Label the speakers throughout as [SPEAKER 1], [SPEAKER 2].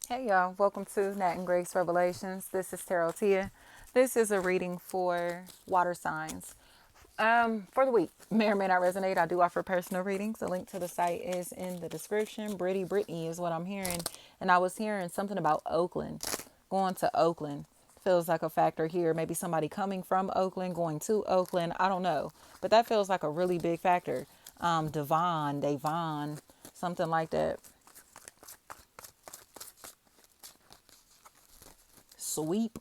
[SPEAKER 1] Hey y'all, welcome to Nat and Grace Revelations. This is Tarot Tia. This is a reading for water signs. For the week, may or may not resonate. I do offer personal readings. The link to the site is in the description. Brittany is what I'm hearing, and I was hearing something about Oakland. Going to Oakland feels like a factor here. Maybe somebody coming from Oakland, going to Oakland. I don't know, but that feels like a really big factor. Devon, something like that. Sweep.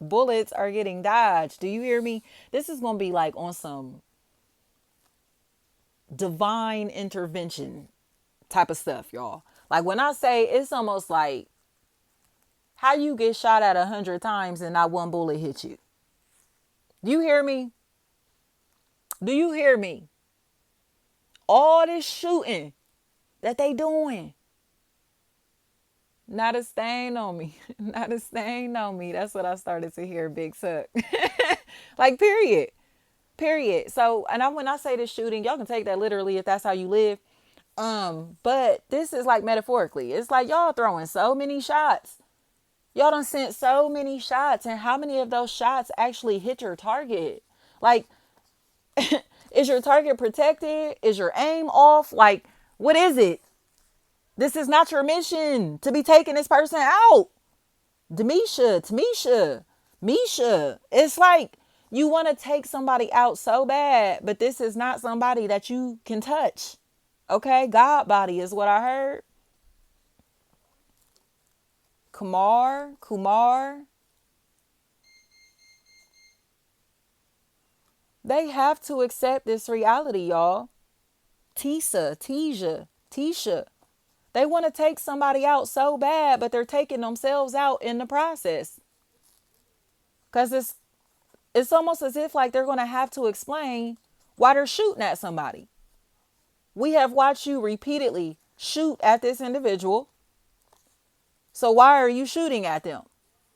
[SPEAKER 1] Bullets are getting dodged. Do you hear me? This is going to be like on some divine intervention type of stuff, y'all. Like when I say it's almost like how you get shot at 100 times and not one bullet hit you. Do you hear me? Do you hear me? All this shooting that they doing. Not a stain on me. Not a stain on me. That's what I started to hear, Big Suck. Like, period. Period. So, and when I say this shooting, y'all can take that literally if that's how you live. But this is like metaphorically. It's like y'all throwing so many shots. Y'all done sent so many shots, and how many of those shots actually hit your target? Like, is your target protected? Is your aim off? Like, what is it? This is not your mission to be taking this person out. Misha. It's like you want to take somebody out so bad, but this is not somebody that you can touch. Okay, God body is what I heard. Kumar. They have to accept this reality, y'all. Tisha. They want to take somebody out so bad, but they're taking themselves out in the process. Cause it's almost as if like they're gonna have to explain why they're shooting at somebody. We have watched you repeatedly shoot at this individual. So why are you shooting at them?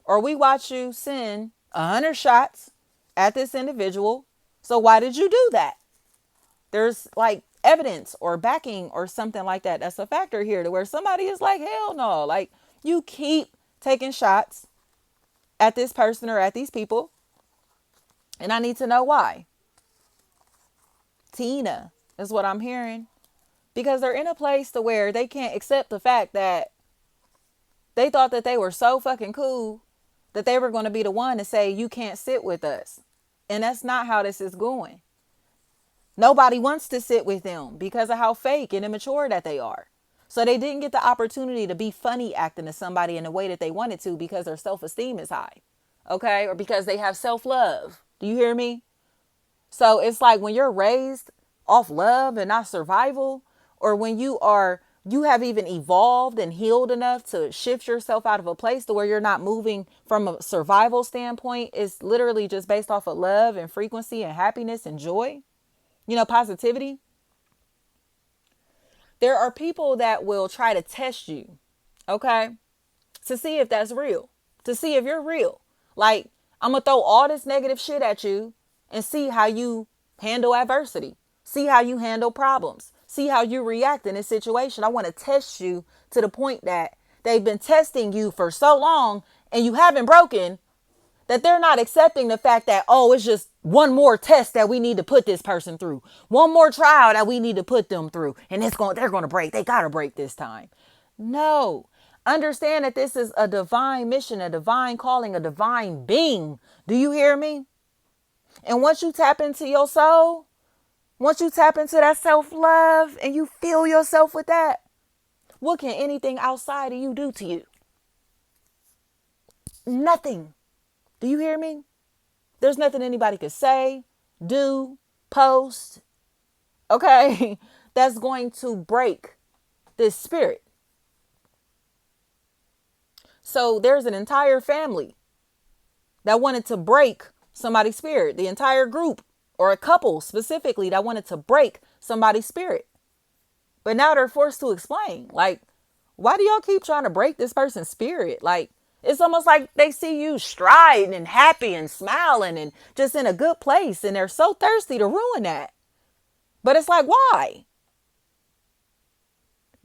[SPEAKER 1] Or we watch you send 100 shots at this individual. So why did you do that? There's like evidence or backing or something like that. That's a factor here to where somebody is like, hell no. Like you keep taking shots at this person or at these people. And I need to know why. Tina is what I'm hearing. Because they're in a place to where they can't accept the fact that they thought that they were so fucking cool that they were going to be the one to say, you can't sit with us. And that's not how this is going. Nobody wants to sit with them because of how fake and immature that they are. So they didn't get the opportunity to be funny acting to somebody in the way that they wanted to because their self-esteem is high. Okay? Or because they have self-love. Do you hear me? So it's like when you're raised off love and not survival, or when you have even evolved and healed enough to shift yourself out of a place to where you're not moving from a survival standpoint. It's literally just based off of love and frequency and happiness and joy, positivity. There are people that will try to test you, okay, to see if that's real, to see if you're real. Like, I'm going to throw all this negative shit at you and see how you handle adversity, see how you handle problems, see how you react in this situation. I want to test you to the point that they've been testing you for so long and you haven't broken, that they're not accepting the fact that, oh, it's just one more test that we need to put this person through. One more trial that we need to put them through. And they're going to break. They got to break this time. No. Understand that this is a divine mission, a divine calling, a divine being. Do you hear me? And once you tap into your soul, once you tap into that self-love and you feel yourself with that, what can anything outside of you do to you? Nothing. Do you hear me? There's nothing anybody could say, do, post, okay, that's going to break this spirit. So there's an entire family that wanted to break somebody's spirit, the entire group or a couple specifically that wanted to break somebody's spirit. But now they're forced to explain, like, why do y'all keep trying to break this person's spirit? Like, it's almost like they see you striding and happy and smiling and just in a good place. And they're so thirsty to ruin that. But it's like, why?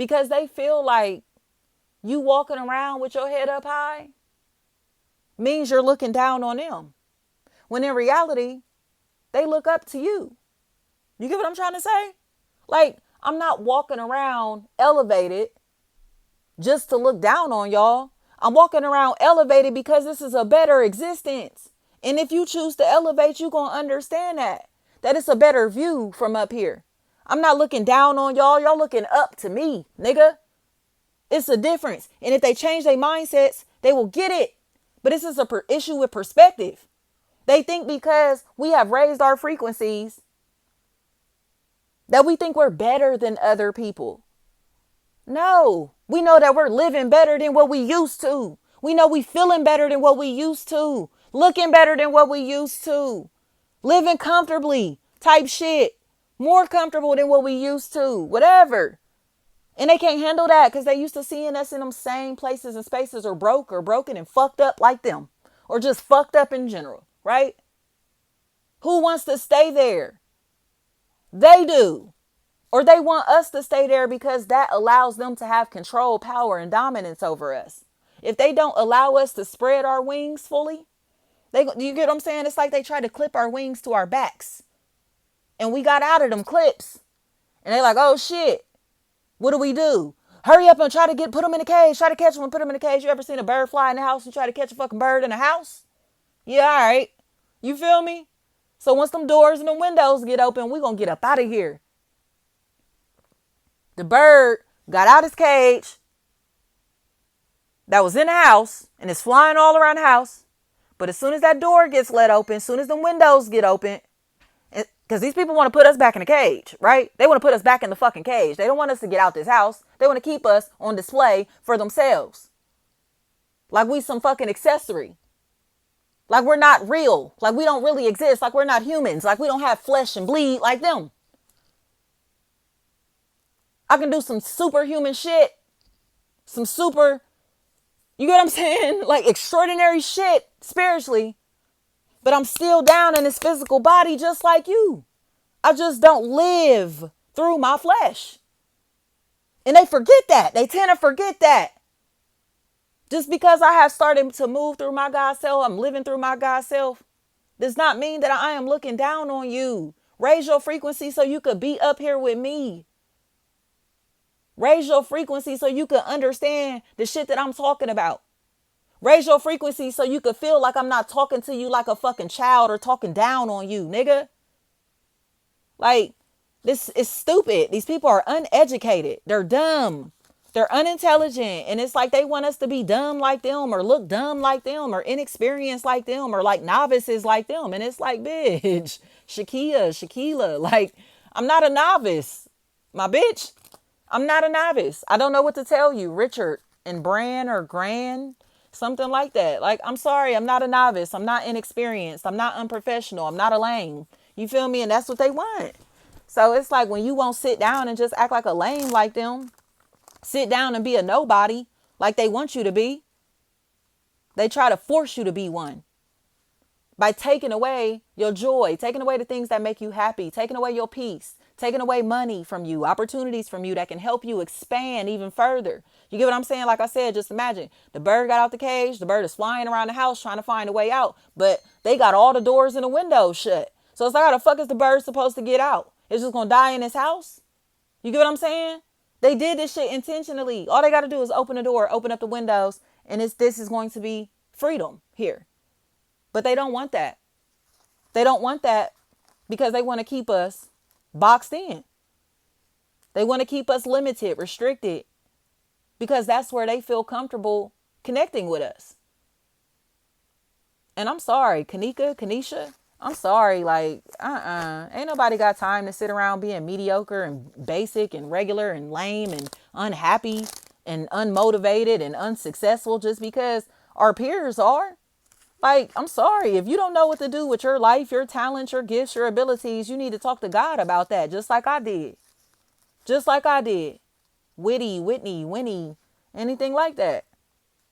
[SPEAKER 1] because they feel like you walking around with your head up high means you're looking down on them. When in reality, they look up to you. You get what I'm trying to say? Like, I'm not walking around elevated just to look down on y'all. I'm walking around elevated because this is a better existence. And if you choose to elevate, you're going to understand that it's a better view from up here. I'm not looking down on y'all. Y'all looking up to me, nigga. It's a difference. And if they change their mindsets, they will get it. But this is a issue with perspective. They think because we have raised our frequencies that we think we're better than other people. No, we know that we're living better than what we used to. We know we feeling better than what we used to. Looking better than what we used to. Living comfortably type shit. More comfortable than what we used to. Whatever. And they can't handle that because they used to seeing us in them same places and spaces or broken and fucked up like them. Or just fucked up in general, right? Who wants to stay there? They do. Or they want us to stay there because that allows them to have control, power, and dominance over us. If they don't allow us to spread our wings fully, you get what I'm saying? It's like they try to clip our wings to our backs. And we got out of them clips. And they're like, oh shit. What do? Hurry up and try to put them in a cage. Try to catch them and put them in a cage. You ever seen a bird fly in the house and try to catch a fucking bird in a house? Yeah, all right. You feel me? So once them doors and the windows get open, we gonna get up out of here. The bird got out his cage that was in the house and is flying all around the house. But as soon as that door gets let open, as soon as the windows get open, because these people want to put us back in the cage, right? They want to put us back in the fucking cage. They don't want us to get out this house. They want to keep us on display for themselves. Like we some fucking accessory. Like we're not real. Like we don't really exist. Like we're not humans. Like we don't have flesh and bleed like them. I can do some superhuman shit. You get what I'm saying? Like extraordinary shit spiritually. But I'm still down in this physical body just like you. I just don't live through my flesh. And they forget that. They tend to forget that. Just because I have started to move through my God self, I'm living through my God self, does not mean that I am looking down on you. Raise your frequency so you could be up here with me. Raise your frequency so you could understand the shit that I'm talking about. Raise your frequency so you could feel like I'm not talking to you like a fucking child or talking down on you, nigga. Like, this is stupid. These people are uneducated. They're dumb. They're unintelligent. And it's like they want us to be dumb like them or look dumb like them or inexperienced like them or like novices like them. And it's like, bitch, Shaquila, like, I'm not a novice, my bitch. I'm not a novice. I don't know what to tell you, Richard and Bran or Gran, something like that. Like, I'm sorry, I'm not a novice. I'm not inexperienced. I'm not unprofessional. I'm not a lame. You feel me? And that's what they want. So it's like when you won't sit down and just act like a lame like them, sit down and be a nobody like they want you to be. They try to force you to be one by taking away your joy, taking away the things that make you happy, taking away your peace, taking away money from you, opportunities from you that can help you expand even further. You get what I'm saying? Like I said, just imagine the bird got out the cage. The bird is flying around the house trying to find a way out, but they got all the doors and the windows shut. So it's like, how the fuck is the bird supposed to get out? It's just going to die in his house? You get what I'm saying? They did this shit intentionally. All they got to do is open the door, open up the windows, and this is going to be freedom here. But they don't want that. They don't want that because they want to keep us boxed in. They want to keep us limited, restricted, because that's where they feel comfortable connecting with us. And I'm sorry, Kanisha, I'm sorry, like, ain't nobody got time to sit around being mediocre and basic and regular and lame and unhappy and unmotivated and unsuccessful just because our peers are. Like, I'm sorry, if you don't know what to do with your life, your talents, your gifts, your abilities, you need to talk to God about that, just like I did. Just like I did. Witty, Whitney, Winnie, anything like that.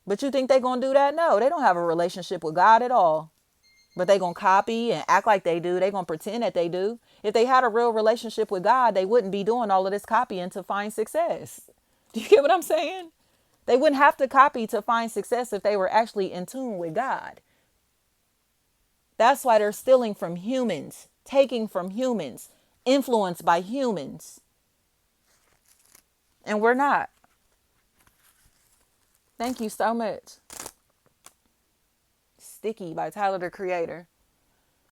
[SPEAKER 1] But you think they're going to do that? No, they don't have a relationship with God at all. But they going to copy and act like they do. They going to pretend that they do. If they had a real relationship with God, they wouldn't be doing all of this copying to find success. Do you get what I'm saying? They wouldn't have to copy to find success if they were actually in tune with God. That's why they're stealing from humans, taking from humans, influenced by humans. And we're not. Thank you so much. Sticky by Tyler the Creator.